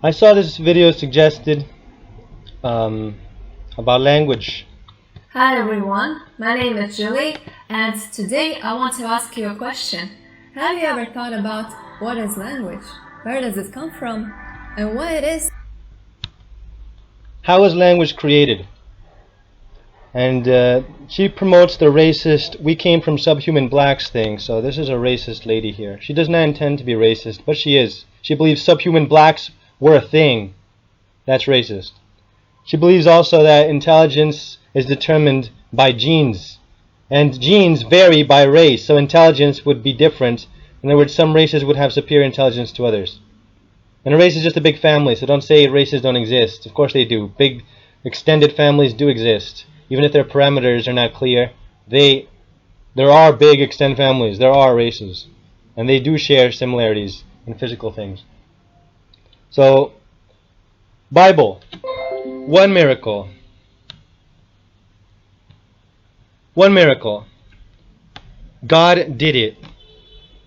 I saw this video suggested about language. Hi everyone, my name is Julie, and today I want to ask you a question. Have you ever thought about what is language? Where does it come from? And what it is? How is language created? And she promotes the racist "we came from subhuman blacks" thing. So this is a racist lady here. She does not intend to be racist, but she is. She believes subhuman blacks were a thing. That's racist. She believes also that intelligence is determined by genes, and genes vary by race, so intelligence would be different. In other words, some races would have superior intelligence to others. And a race is just a big family, so don't say races don't exist. Of course they do. Big extended families do exist. Even if their parameters are not clear, there are big extended families, there are races, and they do share similarities in physical things. So, Bible, one miracle. One miracle. God did it.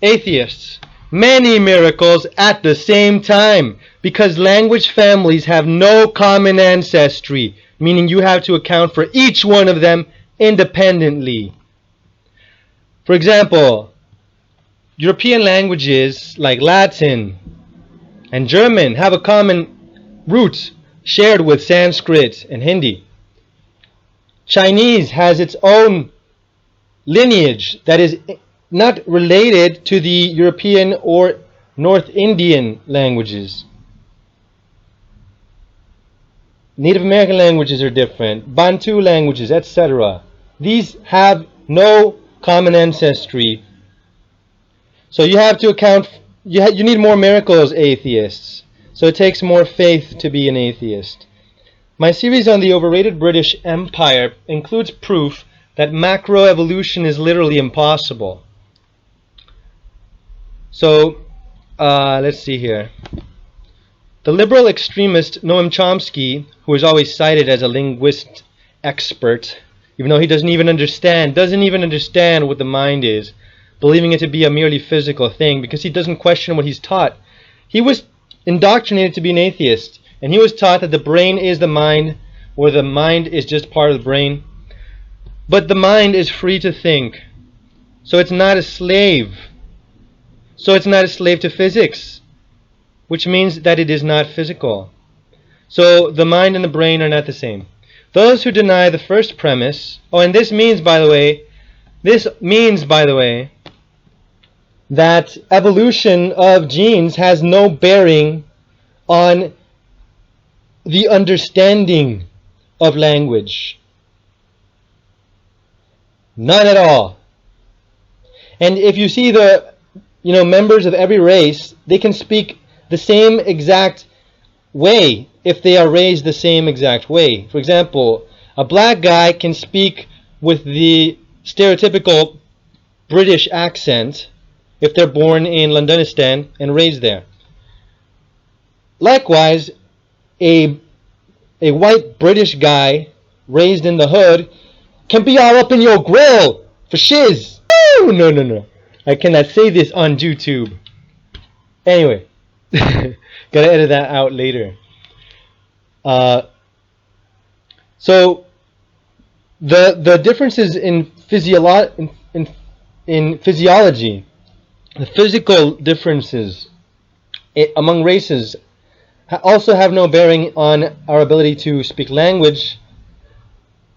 Atheists, many miracles at the same time, because language families have no common ancestry, meaning you have to account for each one of them independently. For example, European languages like Latin and German have a common root shared with Sanskrit and Hindi. Chinese has its own lineage that is not related to the European or North Indian languages. Native American languages are different, Bantu languages, etc. These have no common ancestry. So you have to account, you need more miracles, atheists. So it takes more faith to be an atheist. My series on the overrated British Empire includes proof that macroevolution is literally impossible. So, let's see here. The liberal extremist Noam Chomsky, who is always cited as a linguist expert, even though he doesn't even understand what the mind is, believing it to be a merely physical thing, because he doesn't question what he's taught. He was indoctrinated to be an atheist, and he was taught that the brain is the mind, or the mind is just part of the brain. But the mind is free to think, so it's not a slave. So it's not a slave to physics, which means that it is not physical. So the mind and the brain are not the same. Those who deny the first premise, and this means, by the way, that evolution of genes has no bearing on the understanding of language. None at all. And if you see the members of every race, they can speak the same exact way if they are raised the same exact way. For example, a black guy can speak with the stereotypical British accent if they're born in Londonistan and raised there. Likewise, a white British guy raised in the hood can be all up in your grill for shiz. Woo! No. I cannot say this on YouTube. Anyway, gotta edit that out later. So the differences in physiology, the physical differences among races also have no bearing on our ability to speak language.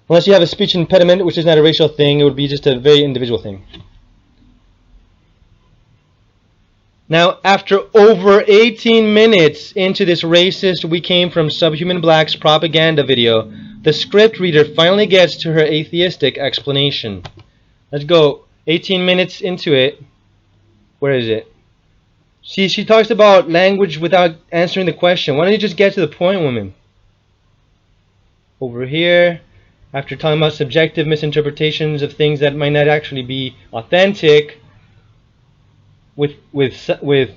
Unless you have a speech impediment, which is not a racial thing, it would be just a very individual thing. Now, after over 18 minutes into this racist "we came from subhuman blacks" propaganda video, the script reader finally gets to her atheistic explanation. Let's go. 18 minutes into it. Where is it? See, she talks about language without answering the question. Why don't you just get to the point, woman? Over here, after talking about subjective misinterpretations of things that might not actually be authentic, with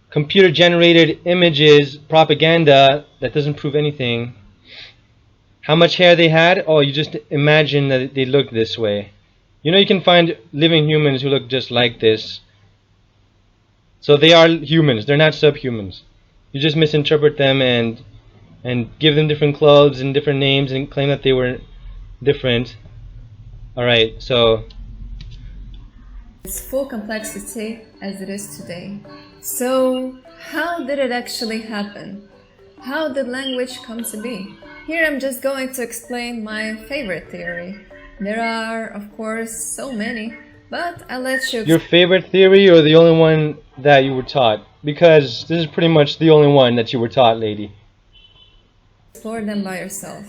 computer-generated images, propaganda that doesn't prove anything. How much hair they had? Oh, you just imagine that they look this way. You can find living humans who look just like this. So they are humans. They're not subhumans. You just misinterpret them and give them different clothes and different names and claim that they were different. Alright, so its full complexity as it is today. So, how did it actually happen? How did language come to be? Here I'm just going to explain my favorite theory. There are, of course, so many, but I'll let you... Your favorite theory or the only one that you were taught? Because this is pretty much the only one that you were taught, lady. Explore them by yourself.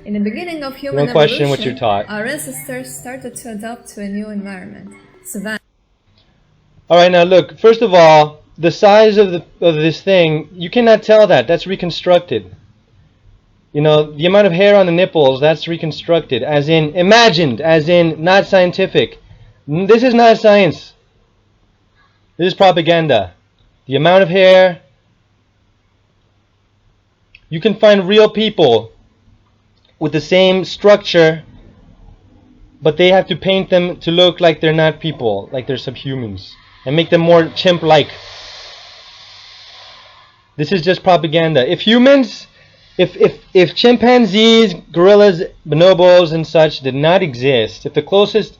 In the beginning of human Don't question evolution, what you're taught. our ancestors started to adapt to a new environment. Savannah. Alright, now look, first of all, the size of this thing, you cannot tell that. That's reconstructed. You know, the amount of hair on the nipples, that's reconstructed. As in, imagined, as in, not scientific. This is not science. This is propaganda. The amount of hair. You can find real people with the same structure, but they have to paint them to look like they're not people, like they're subhumans, and make them more chimp-like. This is just propaganda. If humans, if chimpanzees, gorillas, bonobos, and such did not exist, if the closest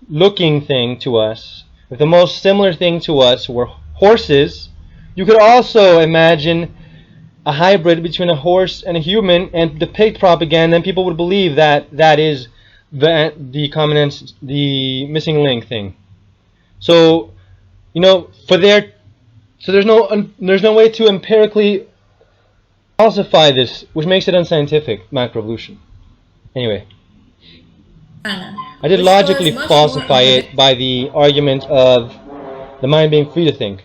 looking thing to us, if the most similar thing to us were horses, you could also imagine a hybrid between a horse and a human and depict propaganda, and people would believe that that is the common the missing link thing. So, you know, there's no way to empirically falsify this, which makes it unscientific, macroevolution. Anyway, I did logically falsify it by the argument of the mind being free to think,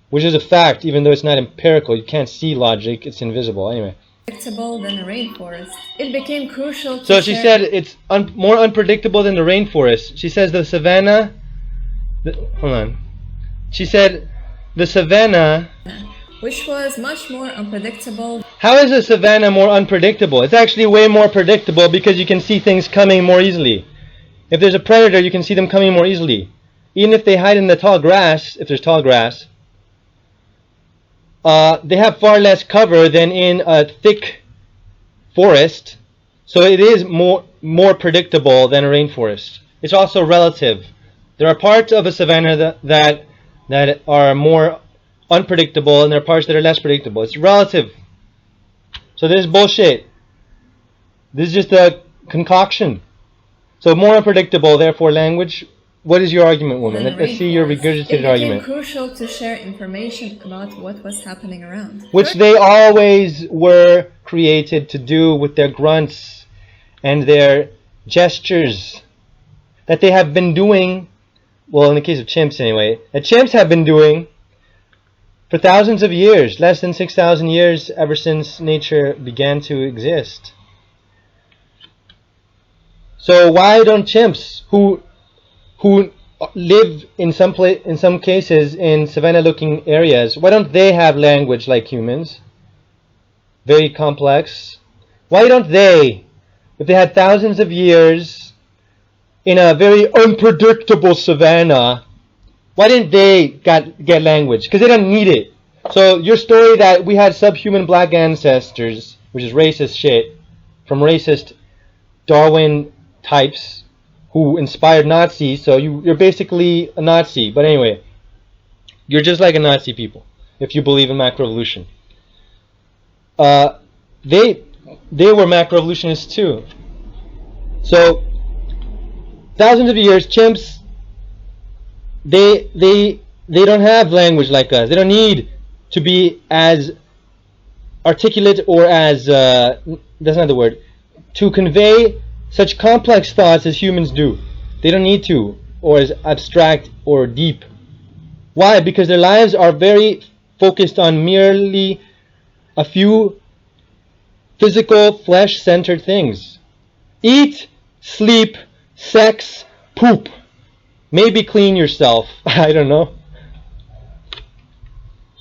which is a fact, even though it's not empirical. You can't see logic; it's invisible. Anyway. Unpredictable than the rainforest. It became crucial to So she said it's more unpredictable than the rainforest. She says the savanna. Hold on. She said the savanna, which was much more unpredictable. How is a savanna more unpredictable? It's actually way more predictable because you can see things coming more easily. If there's a predator, you can see them coming more easily. Even if they hide in the tall grass, if there's tall grass, they have far less cover than in a thick forest. So it is more predictable than a rainforest. It's also relative. There are parts of a savanna that are more unpredictable, and there are parts that are less predictable. It's relative. So this is bullshit. This is just a concoction. So more unpredictable, therefore language. What is your argument, woman? Let's see your regurgitated argument. It became crucial to share information about what was happening around. Which they always were created to do with their grunts and their gestures that they have been doing, well, in the case of chimps anyway, that chimps have been doing for thousands of years, less than 6,000 years ever since nature began to exist. So why don't chimps, who live in some cases in savanna-looking areas, why don't they have language like humans? Very complex. Why don't they, if they had thousands of years in a very unpredictable savanna, why didn't they get language? Because they don't need it. So your story that we had subhuman black ancestors, which is racist shit, from racist Darwin types who inspired Nazis, so you're basically a Nazi. But anyway, you're just like a Nazi people if you believe in macroevolution. They were macroevolutionists too. So thousands of years, chimps, they don't have language like us. They don't need to be as articulate or as that's not the word, to convey such complex thoughts as humans do. They don't need to, or as abstract or deep. Why? Because their lives are very focused on merely a few physical, flesh-centered things. Eat, sleep, sex, poop. Maybe clean yourself. I don't know.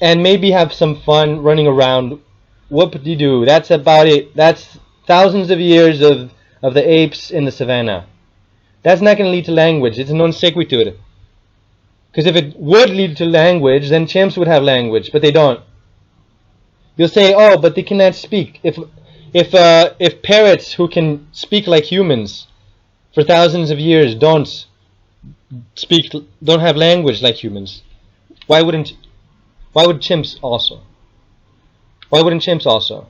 And maybe have some fun running around. Whoop-de-doo. That's about it. That's thousands of years of the apes in the savannah. That's not going to lead to language. It's a non sequitur. Because if it would lead to language, then chimps would have language, but they don't. You'll say, oh, but they cannot speak. If parrots who can speak like humans for thousands of years don't have language like humans, why would chimps also? Why wouldn't chimps also?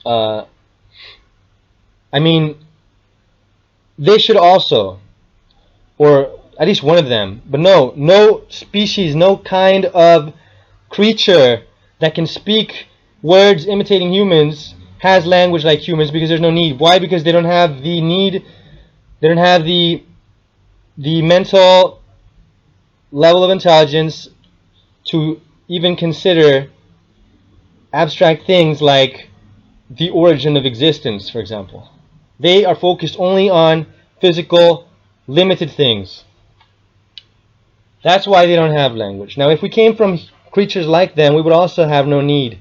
I mean, they should also, or at least one of them, but no species, no kind of creature that can speak words imitating humans has language like humans, because there's no need. Why? Because they don't have the need, they don't have the mental level of intelligence to even consider abstract things like the origin of existence, for example. They are focused only on physical, limited things. That's why they don't have language. Now, if we came from creatures like them, we would also have no need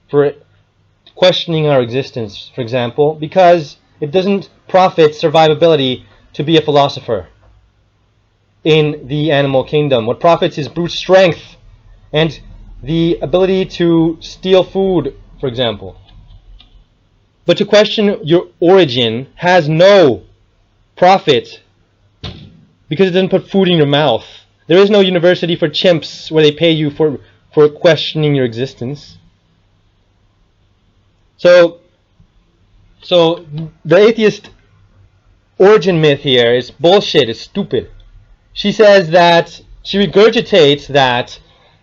for questioning our existence, for example, because it doesn't profit survivability to be a philosopher in the animal kingdom. What profits is brute strength and the ability to steal food, for example. But to question your origin has no profit because it doesn't put food in your mouth. There is no university for chimps where they pay you for questioning your existence. So the atheist origin myth here is bullshit, it's stupid. She says that, she regurgitates that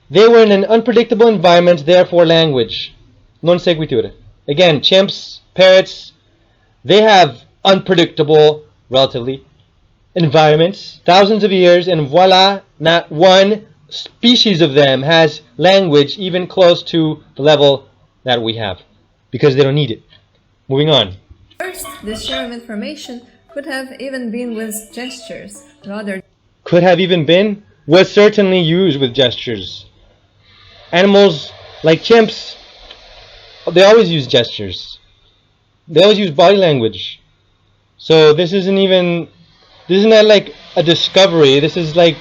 they were in an unpredictable environment, therefore language. Non sequitur. Again, chimps, parrots, they have unpredictable, relatively, environments, thousands of years, and voila, not one species of them has language even close to the level that we have, because they don't need it. Moving on. First, the share of information could have even been with gestures, rather. Could have even been? Was certainly used with gestures. Animals like chimps, they always use gestures. They always use body language. So this isn't not like a discovery. This is like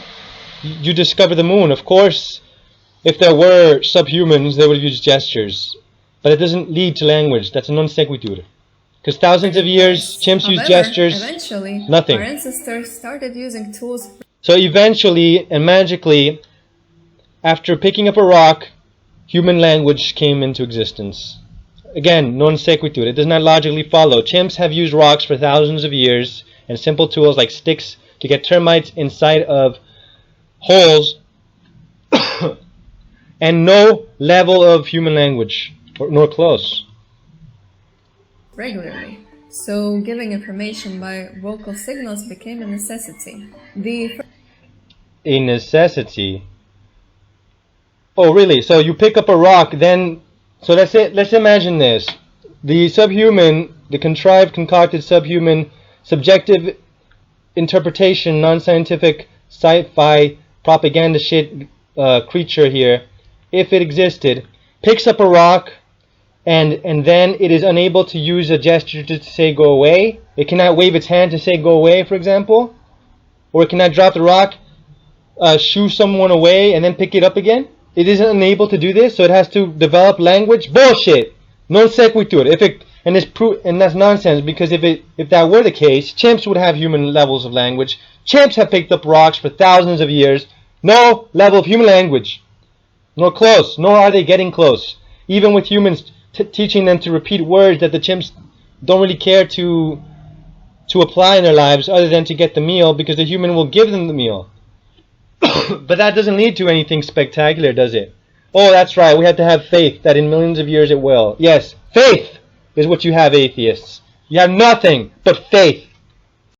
you discover the moon. Of course, if there were subhumans, they would use gestures. But it doesn't lead to language. That's a non sequitur. Because thousands of years, chimps use gestures. Eventually, nothing. Our ancestors started using tools. So eventually and magically, after picking up a rock, human language came into existence. Again, non sequitur. It does not logically follow. Chimps have used rocks for thousands of years and simple tools like sticks to get termites inside of holes and no level of human language, nor close. Regularly. So giving information by vocal signals became a necessity. A necessity? Oh, really? So you pick up a rock, then... So let's imagine this. The subhuman, the contrived, concocted subhuman, subjective interpretation, non-scientific, sci-fi, propaganda shit creature here, if it existed, picks up a rock, and then it is unable to use a gesture to say go away. It cannot wave its hand to say go away, for example. Or it cannot drop the rock, shoo someone away, and then pick it up again. It isn't unable to do this, so it has to develop language. Bullshit! Non sequitur. And that's nonsense, because if that were the case, chimps would have human levels of language. Chimps have picked up rocks for thousands of years. No level of human language. Nor close. Nor are they getting close. Even with humans teaching them to repeat words that the chimps don't really care to apply in their lives other than to get the meal, because the human will give them the meal. But that doesn't lead to anything spectacular, does it? Oh, that's right, we have to have faith that in millions of years it will. Yes, faith is what you have, atheists. You have nothing but faith.